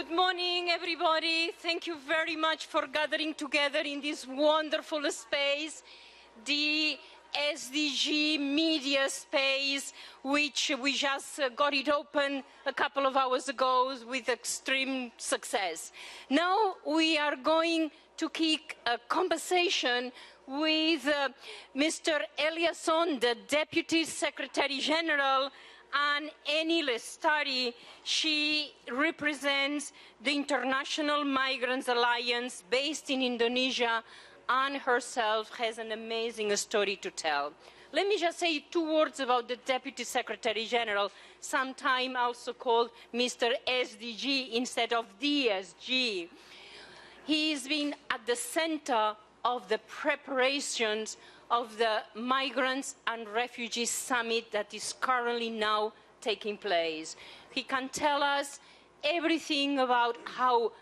Good morning, everybody. Thank you very much for gathering together in this wonderful space, the SDG media space, which we just got it open a couple of hours ago with extreme success. Now we are going to kick a conversation with Mr. Eliasson, the Deputy Secretary General, and Eni Lestari. She represents the International Migrants Alliance based in Indonesia and herself has an amazing story to tell. Let me just say 2 words about the Deputy Secretary General, sometimes also called Mr. SDG instead of DSG. He's been at the center of the preparations of the Migrants and Refugees Summit that is currently now taking place. He can tell us everything about how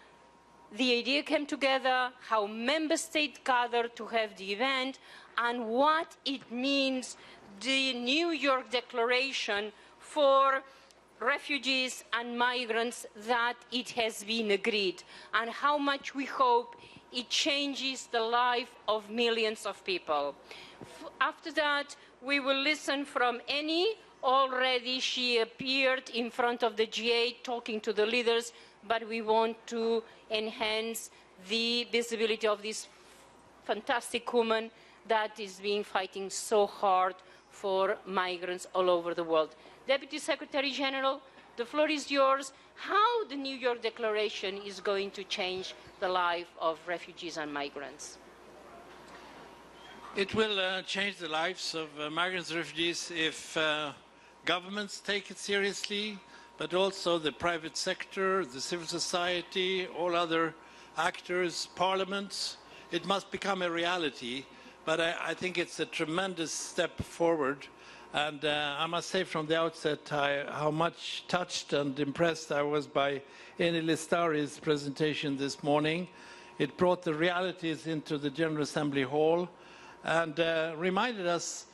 the idea came together, how member states gathered to have the event, and what it means, the New York Declaration for refugees and migrants that it has been agreed, and how much we hope it changes the life of millions of people. After that, we will listen from Eni. Already she appeared in front of the G8 talking to the leaders, but we want to enhance the visibility of this fantastic woman that is being fighting so hard for migrants all over the world. Deputy Secretary General, the floor is yours. How the New York Declaration is going to change the life of refugees and migrants? It will change the lives of migrants and refugees if governments take it seriously, but also the private sector, the civil society, all other actors, parliaments. It must become a reality, but I think it's a tremendous step forward. And I must say from the outset how much touched and impressed I was by Eni Lestari's presentation this morning. It brought the realities into the General Assembly Hall and reminded us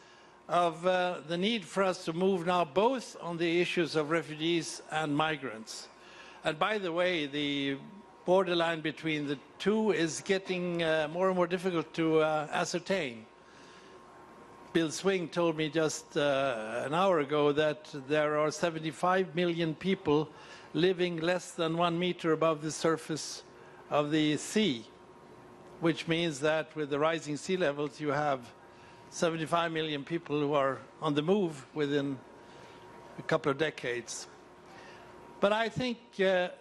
of the need for us to move now both on the issues of refugees and migrants. And by the way, the borderline between the two is getting more and more difficult to ascertain. Bill Swing told me just an hour ago that there are 75 million people living less than 1 meter above the surface of the sea, which means that with the rising sea levels, you have 75 million people who are on the move within a couple of decades. But I think the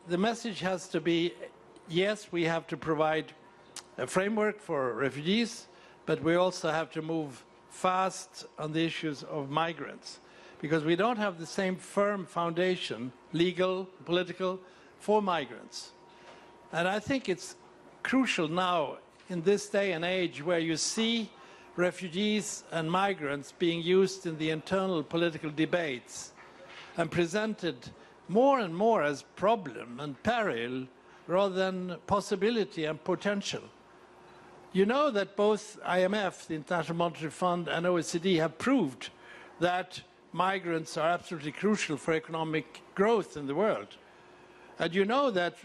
message has to be, yes, we have to provide a framework for refugees, but we also have to move fast on the issues of migrants, because we don't have the same firm foundation, legal, political, for migrants. And I think it's crucial now in this day and age where you see refugees and migrants being used in the internal political debates and presented more and more as problem and peril rather than possibility and potential. You know that both IMF, the International Monetary Fund, and OECD have proved that migrants are absolutely crucial for economic growth in the world. And you know that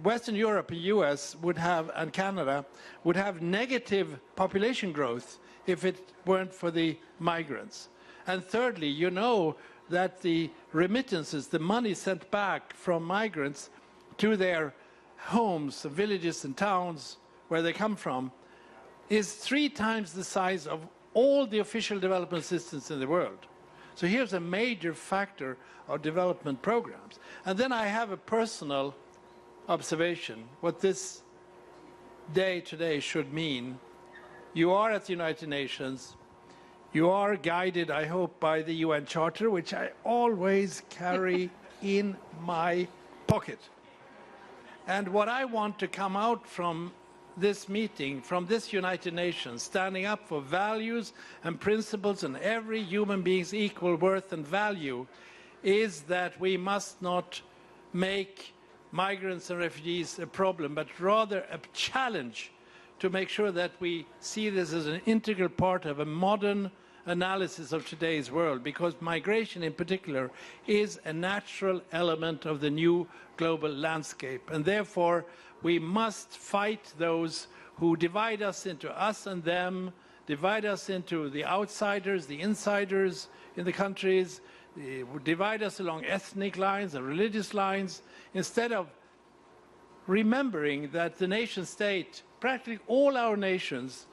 Western Europe and US would have, and Canada, would have negative population growth if it weren't for the migrants. And thirdly, you know that the remittances, the money sent back from migrants to their homes, villages and towns where they come from, is 3 times the size of all the official development assistance in the world. So here's a major factor of development programs. And then I have a personal observation, what this day today should mean. You are at the United Nations. You are guided, I hope, by the UN Charter, which I always carry in my pocket. And what I want to come out from this meeting, from this United Nations, standing up for values and principles and every human being's equal worth and value, is that we must not make migrants and refugees a problem, but rather a challenge to make sure that we see this as an integral part of a modern analysis of today's world, because migration in particular is a natural element of the new global landscape. And therefore, we must fight those who divide us into us and them, divide us into the outsiders, the insiders in the countries, divide us along ethnic lines and religious lines, instead of remembering that the nation state, practically all our nations,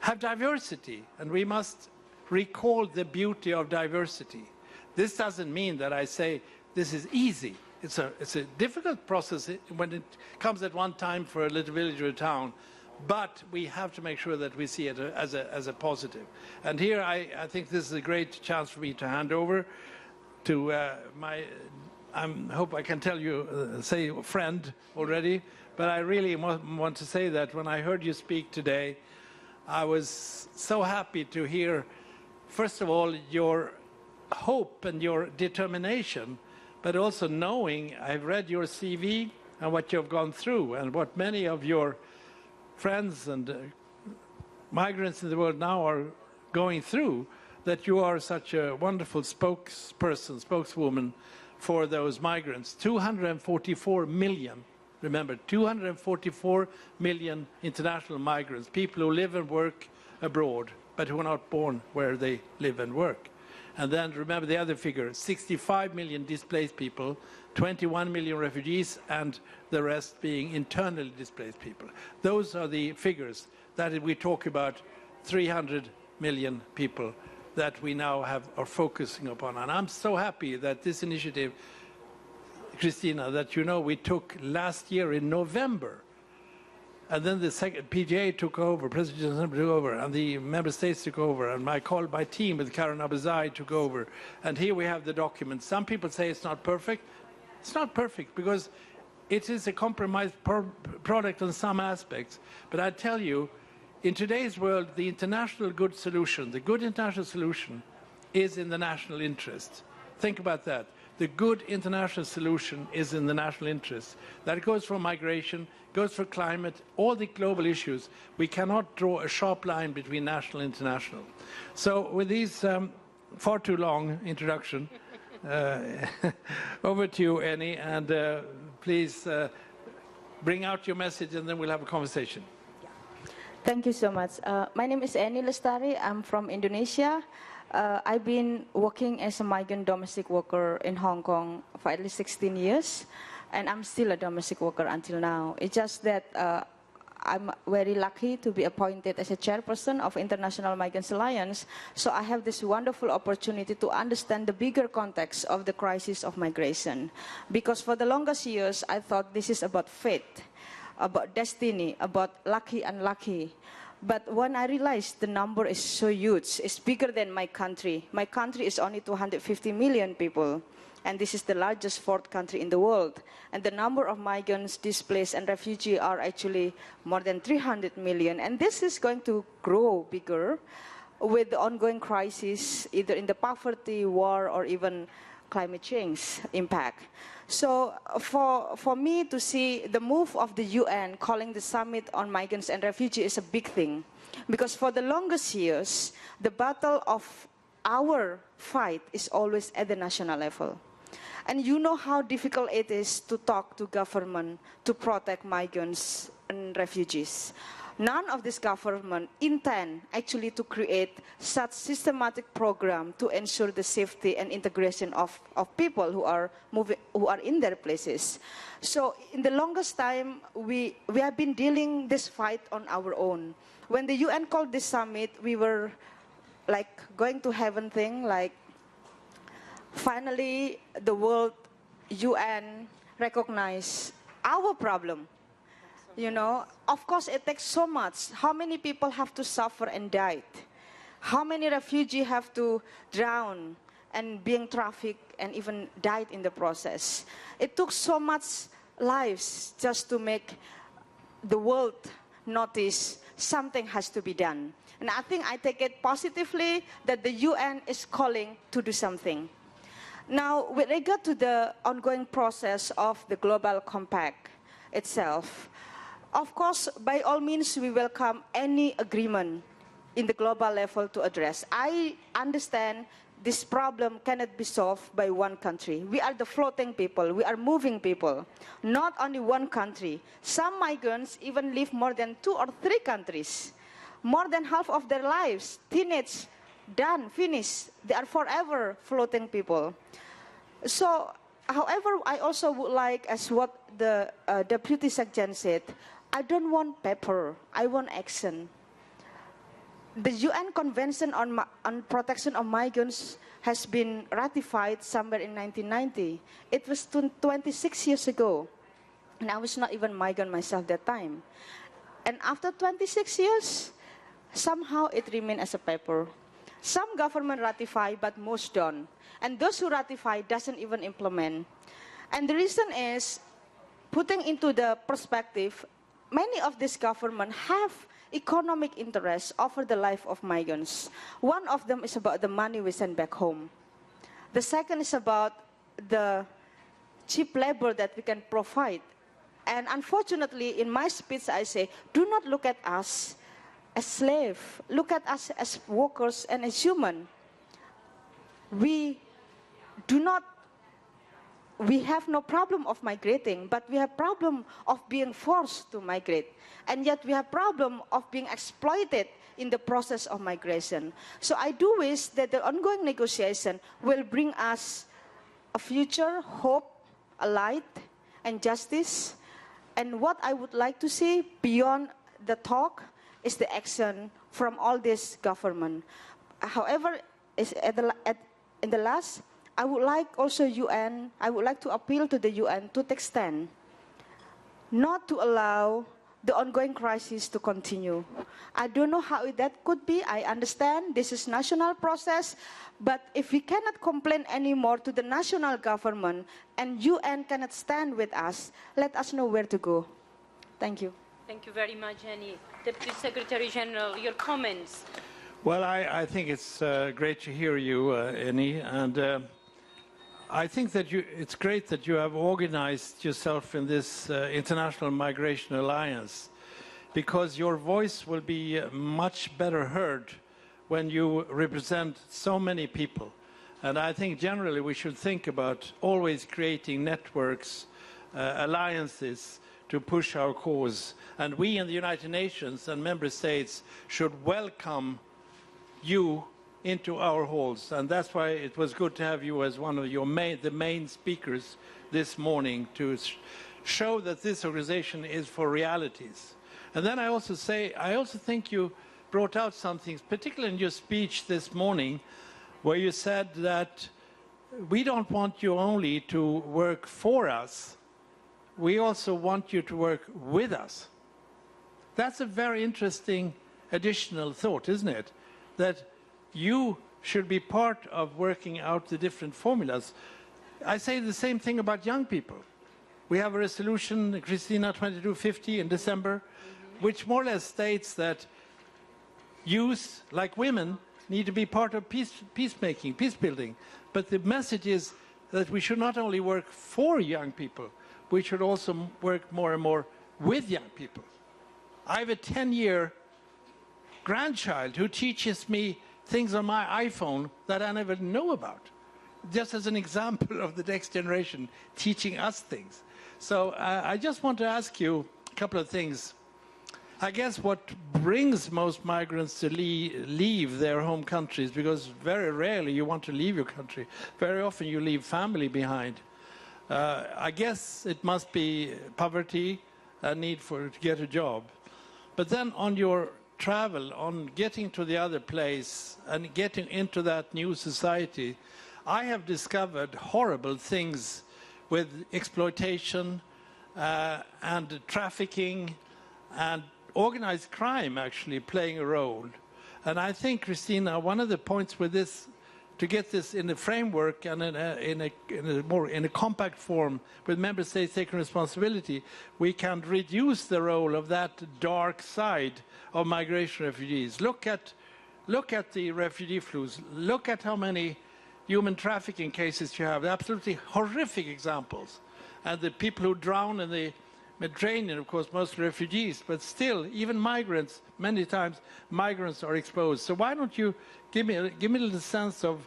have diversity, and we must recall the beauty of diversity. This doesn't mean that I say this is easy. It's a difficult process when it comes at one time for a little village or a town, but we have to make sure that we see it as a positive. And here I think this is a great chance for me to hand over to I hope I can tell you, say friend already, but I really want to say that when I heard you speak today, I was so happy to hear, first of all, your hope and your determination, but also knowing I've read your CV and what you've gone through and what many of your friends and migrants in the world now are going through, that you are such a wonderful spokesperson, spokeswoman for those migrants. 244 million. Remember, 244 million international migrants, people who live and work abroad, but who are not born where they live and work. And then remember the other figure, 65 million displaced people, 21 million refugees, and the rest being internally displaced people. Those are the figures that we talk about, 300 million people that we now are focusing upon. And I'm so happy that this initiative, Christina, that you know we took last year in November, and then the second PGA took over, President took over, and the member states took over, and my team with Karen Abazai took over, and here we have the document. Some people say it's not perfect. It's not perfect because it is a compromised product on some aspects, but I tell you, in today's world, the international good solution, the good international solution, is in the national interest. Think about that. The good international solution is in the national interest. That goes for migration, goes for climate, all the global issues. We cannot draw a sharp line between national and international. So with these far too long introduction, over to you, Eni, and please bring out your message and then we'll have a conversation. Thank you so much. My name is Eni Lestari. I'm from Indonesia. I've been working as a migrant domestic worker in Hong Kong for at least 16 years, and I'm still a domestic worker until now. It's just that I'm very lucky to be appointed as a chairperson of International Migrants Alliance, so I have this wonderful opportunity to understand the bigger context of the crisis of migration. Because for the longest years, I thought this is about fate, about destiny, about lucky, unlucky. But when I realized the number is so huge, it's bigger than my country. My country is only 250 million people, and this is the largest fourth country in the world. And the number of migrants, displaced, and refugees are actually more than 300 million. And this is going to grow bigger with the ongoing crisis, either in the poverty, war, or even climate change impact. So for me to see the move of the UN calling the summit on migrants and refugees is a big thing. Because for the longest years, the battle of our fight is always at the national level. And you know how difficult it is to talk to government to protect migrants and refugees. None of this government intend actually to create such systematic program to ensure the safety and integration of people who are in their places. So in the longest time, we have been dealing this fight on our own. When the UN called this summit, we were like going to heaven thing, like finally the world UN recognized our problem. You know, of course, it takes so much. How many people have to suffer and died? How many refugees have to drown and being trafficked and even died in the process? It took so much lives just to make the world notice something has to be done. And I think I take it positively that the UN is calling to do something. Now, with regard to the ongoing process of the Global Compact itself, of course, by all means, we welcome any agreement in the global level to address. I understand this problem cannot be solved by one country. We are the floating people. We are moving people. Not only one country. Some migrants even live more than 2 or 3 countries. More than half of their lives, teenage, done, finished. They are forever floating people. So, however, I also would like, as what the Deputy Sekjen said, I don't want paper. I want action. The UN Convention on Protection of Migrants has been ratified somewhere in 1990. It was 26 years ago. And I was not even migrant myself that time. And after 26 years, somehow it remained as a paper. Some government ratify, but most don't. And those who ratify doesn't even implement. And the reason is, putting into the perspective, many of these governments have economic interests over the life of migrants. One of them is about the money we send back home. The second is about the cheap labor that we can provide. And unfortunately, in my speech, I say, do not look at us as slaves. Look at us as workers and as human. We have no problem of migrating, but we have problem of being forced to migrate. And yet we have problem of being exploited in the process of migration. So I do wish that the ongoing negotiation will bring us a future, hope, a light, and justice. And what I would like to see beyond the talk is the action from all this government. However, in the last, I would like also UN, I would like to appeal to the UN to take stand, not to allow the ongoing crisis to continue. I don't know how that could be. I understand this is national process, but if we cannot complain anymore to the national government and UN cannot stand with us, let us know where to go. Thank you. Thank you very much, Eni. Deputy Secretary General, your comments. Well, I think it's great to hear you, Eni, and I think that it's great that you have organized yourself in this International Migration Alliance, because your voice will be much better heard when you represent so many people. And I think generally we should think about always creating networks, alliances to push our cause. And we in the United Nations and member states should welcome you into our halls, and that's why it was good to have you as one of the main speakers this morning to show that this organization is for realities. And then I also think you brought out something, particularly in your speech this morning, where you said that we don't want you only to work for us, we also want you to work with us. That's a very interesting additional thought, isn't it? That you should be part of working out the different formulas. I say the same thing about young people. We have a resolution, Christina 2250 in December, which more or less states that youth, like women, need to be part of peacemaking, peace building. But the message is that we should not only work for young people, we should also work more and more with young people. I have a 10-year grandchild who teaches me things on my iPhone that I never know about, just as an example of the next generation teaching us things. So I just want to ask you a couple of things. I guess what brings most migrants to leave their home countries, because very rarely you want to leave your country, very often you leave family behind. I guess it must be poverty, a need to get a job. But then on your travel, on getting to the other place and getting into that new society, I have discovered horrible things with exploitation and trafficking and organized crime actually playing a role. And I think, Christina, one of the points with this, to get this in a framework and in a compact form with member states taking responsibility, we can reduce the role of that dark side of migration refugees. Look at the refugee flows. Look at how many human trafficking cases you have. Absolutely horrific examples. And the people who drown in the Mediterranean, of course, most refugees, but still, even migrants, many times migrants are exposed. So why don't you give me a little sense of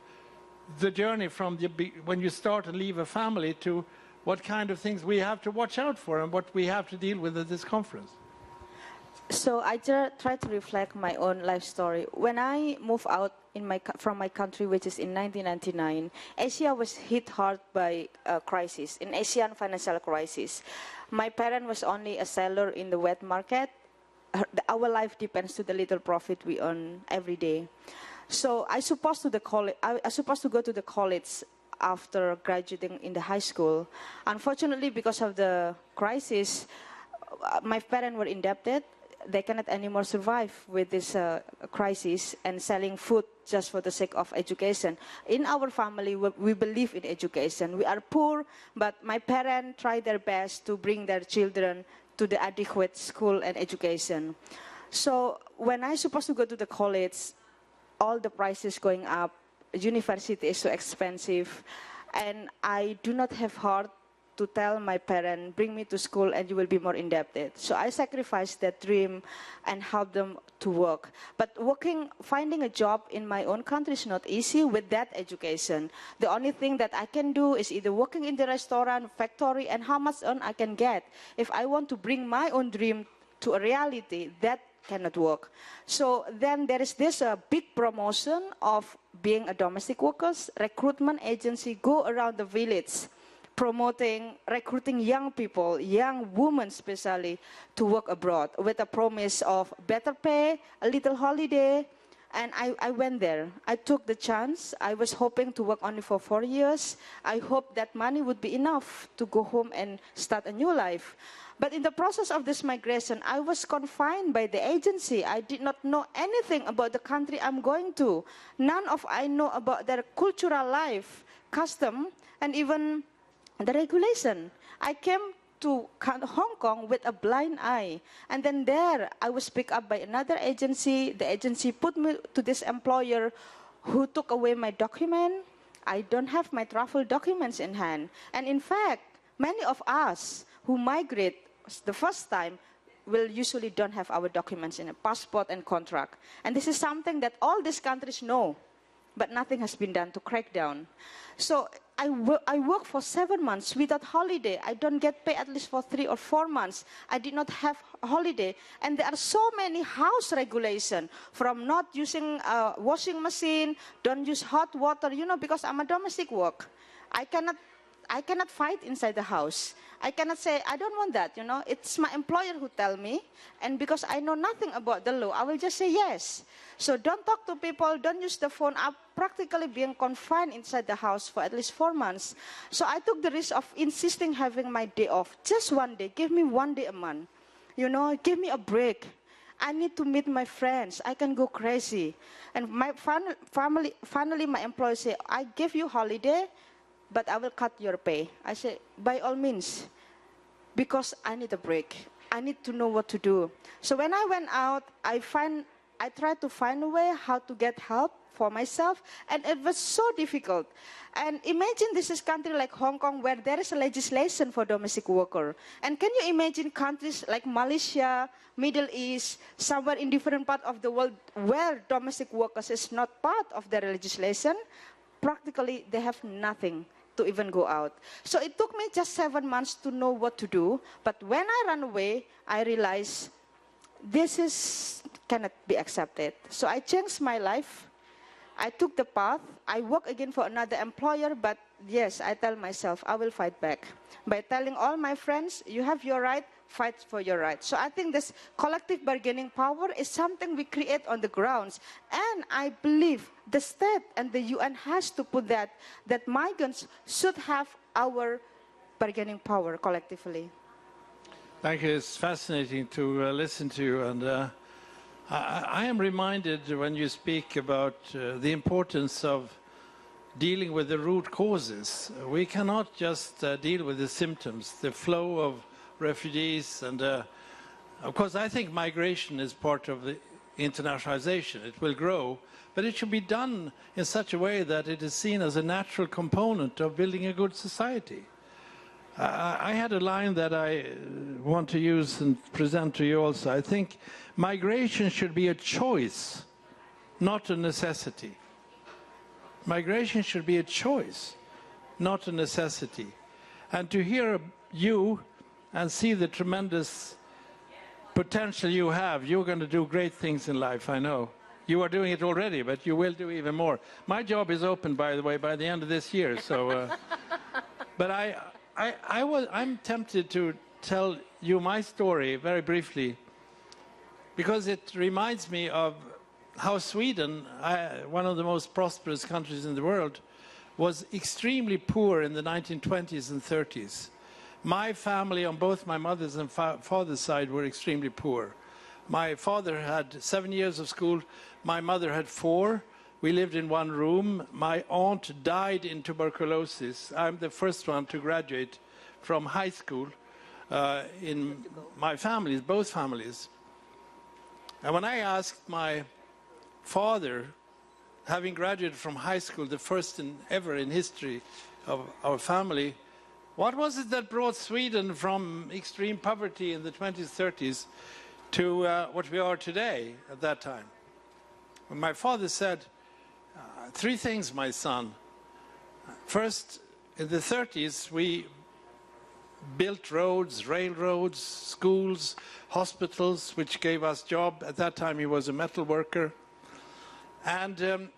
the journey from when you start and leave a family to what kind of things we have to watch out for and what we have to deal with at this conference? So I try to reflect my own life story. When I moved out from my country, which is in 1999, Asia was hit hard by a crisis, an Asian financial crisis. My parent was only a seller in the wet market. Our life depends to the little profit we earn every day. So I supposed to go to the college after graduating in the high school. Unfortunately, because of the crisis, my parents were indebted. They cannot anymore survive with this crisis and selling food just for the sake of education. In our family, we believe in education. We are poor, but my parents try their best to bring their children to the adequate school and education. So when I supposed to go to the college, all the prices going up, university is so expensive, and I do not have heart to tell my parents, bring me to school and you will be more indebted. So I sacrificed that dream and help them to work. But finding a job in my own country is not easy with that education. The only thing that I can do is either working in the restaurant, factory, and how much earn I can get. If I want to bring my own dream to a reality, that cannot work. So then there is this big promotion of being a domestic workers, recruitment agency, go around the village, recruiting young people, young women especially, to work abroad with a promise of better pay, a little holiday. And I went there. I took the chance. I was hoping to work only for 4 years. I hoped that money would be enough to go home and start a new life. But in the process of this migration, I was confined by the agency. I did not know anything about the country I'm going to. I know about their cultural life, custom, and even the regulation. I came to Hong Kong with a blind eye. And then there, I was picked up by another agency. The agency put me to this employer who took away my document. I don't have my travel documents in hand. And in fact, many of us who migrate the first time will usually don't have our documents in a passport and contract. And this is something that all these countries know, but nothing has been done to crack down. So I work for 7 months without holiday. I don't get paid at least for 3 or 4 months. I did not have holiday. And there are so many house regulations, from not using a washing machine, don't use hot water, because I'm a domestic worker. I cannot fight inside the house. I cannot say, I don't want that, It's my employer who tell me. And because I know nothing about the law, I will just say yes. So don't talk to people, don't use the phone. I'm practically being confined inside the house for at least 4 months. So I took the risk of insisting having my day off. Just one day, give me 1 day a month. Give me a break. I need to meet my friends. I can go crazy. And finally, my employer said, I give you holiday, but I will cut your pay. I say, by all means, because I need a break. I need to know what to do. So when I went out, I tried to find a way how to get help for myself, and it was so difficult. And imagine this is a country like Hong Kong where there is a legislation for domestic worker. And can you imagine countries like Malaysia, Middle East, somewhere in different parts of the world where domestic workers is not part of their legislation? Practically, they have nothing to even go out. So it took me just 7 months to know what to do. But when I ran away, I realized cannot be accepted. So I changed my life. I took the path. I work again for another employer, but yes, I tell myself, I will fight back. By telling all my friends, you have your right, fight for your right. So I think this collective bargaining power is something we create on the grounds. And I believe the state and the UN has to put that migrants should have our bargaining power collectively. Thank you. It's fascinating to listen to you. And I am reminded when you speak about the importance of dealing with the root causes. We cannot just deal with the symptoms, the flow of refugees. And of course, I think migration is part of the internationalization. It will grow, but it should be done in such a way that it is seen as a natural component of building a good society. I had a line that I want to use and present to you also. I think migration should be a choice, not a necessity. Migration should be a choice, not a necessity. And to hear you and see the tremendous potential you have, you're going to do great things in life, I know. You are doing it already, but you will do even more. My job is open, by the way, by the end of this year. So, but I'm tempted to tell you my story very briefly, because it reminds me of how Sweden, one of the most prosperous countries in the world, was extremely poor in the 1920s and 30s. My family on both my mother's and father's side were extremely poor. My father had 7 years of school. My mother had 4. We lived in one room. My aunt died in tuberculosis. I'm the first one to graduate from high school in my families, both families. And when I asked my father, having graduated from high school, the first ever in history of our family, what was it that brought Sweden from extreme poverty in the 20s, 30s to what we are today at that time? And my father said, 3 things, my son. First, in the 30s, we built roads, railroads, schools, hospitals, which gave us job. At that time, he was a metal worker. And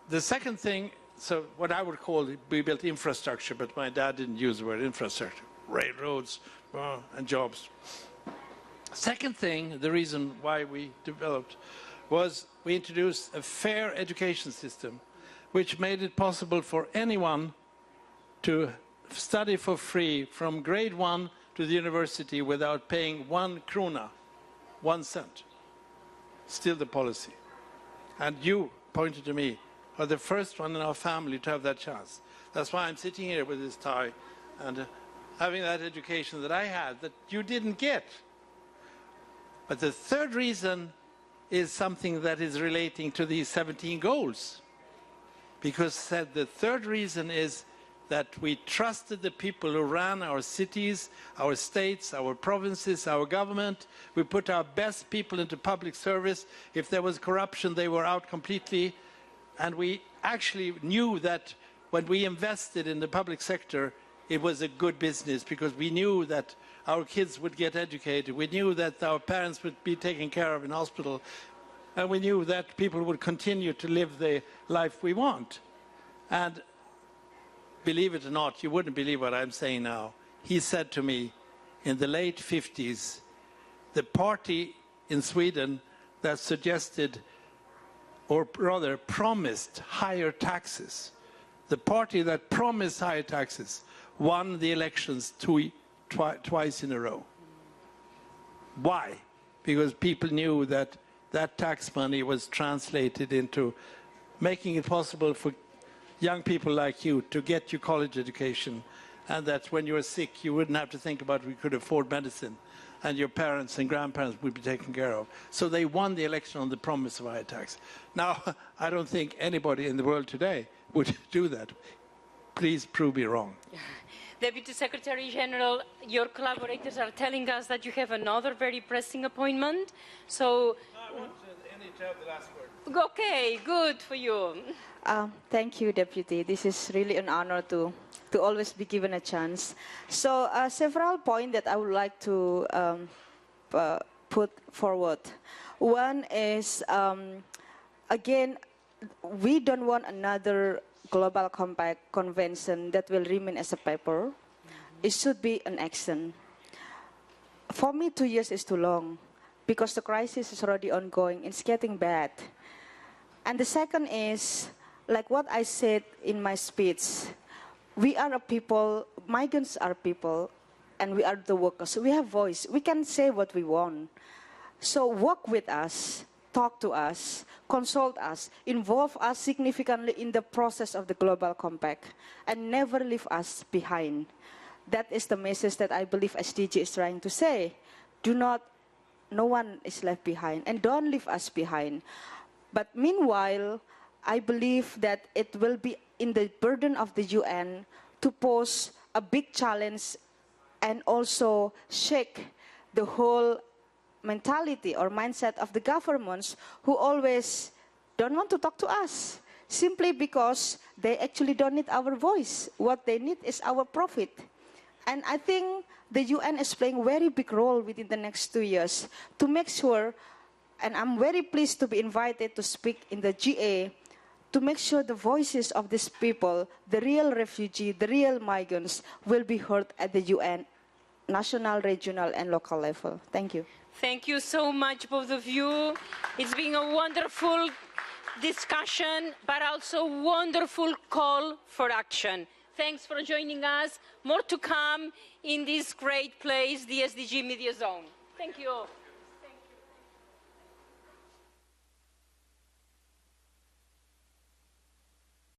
the second thing, so what I would call, we built infrastructure, but my dad didn't use the word infrastructure, railroads and jobs. Second thing, the reason why we developed, was we introduced a fair education system, which made it possible for anyone to study for free from grade 1 to the university without paying 1 krona, 1 cent. Still the policy. And you pointed to me, are the first one in our family to have that chance. That's why I'm sitting here with this tie and having that education that I had that you didn't get. But the third reason is something that is relating to these 17 goals. Because the third reason is that we trusted the people who ran our cities, our states, our provinces, our government. We put our best people into public service. If there was corruption, they were out completely. And we actually knew that when we invested in the public sector, it was a good business because we knew that our kids would get educated. We knew that our parents would be taken care of in hospital. And we knew that people would continue to live the life we want. And believe it or not, you wouldn't believe what I'm saying now. He said to me in the late 50s, the party in Sweden that suggested, or rather promised, higher taxes, the party that promised higher taxes won the elections twice in a row. Why? Because people knew that that tax money was translated into making it possible for young people like you to get your college education, and that when you were sick, you wouldn't have to think about we could afford medicine, and your parents and grandparents would be taken care of. So they won the election on the promise of higher tax. Now, I don't think anybody in the world today would do that. Please prove me wrong. Deputy Secretary General, your collaborators are telling us that you have another very pressing appointment. So, I want Eni to have the last word. Okay, good for you. Thank you, Deputy. This is really an honor to always be given a chance. So several points that I would like to put forward. One is, again, we don't want another global compact convention that will remain as a paper. It should be an action. For me, 2 years is too long because the crisis is already ongoing. It's getting bad. And the second is, like what I said in my speech, we are a people, migrants are people, and we are the workers. We have voice. We can say what we want. So work with us, talk to us, consult us, involve us significantly in the process of the global compact, and never leave us behind. That is the message that I believe SDG is trying to say. No one is left behind, and don't leave us behind. But meanwhile, I believe that it will be in the burden of the UN to pose a big challenge and also shake the whole mentality or mindset of the governments who always don't want to talk to us simply because they actually don't need our voice. What they need is our profit. And I think the UN is playing a very big role within the next 2 years to make sure, and I'm very pleased to be invited to speak in the GA, to make sure the voices of these people, the real refugee, the real migrants, will be heard at the UN, national, regional, and local level. Thank you. Thank you so much, both of you. It's been a wonderful discussion, but also wonderful call for action. Thanks for joining us. More to come in this great place, the SDG Media Zone. Thank you.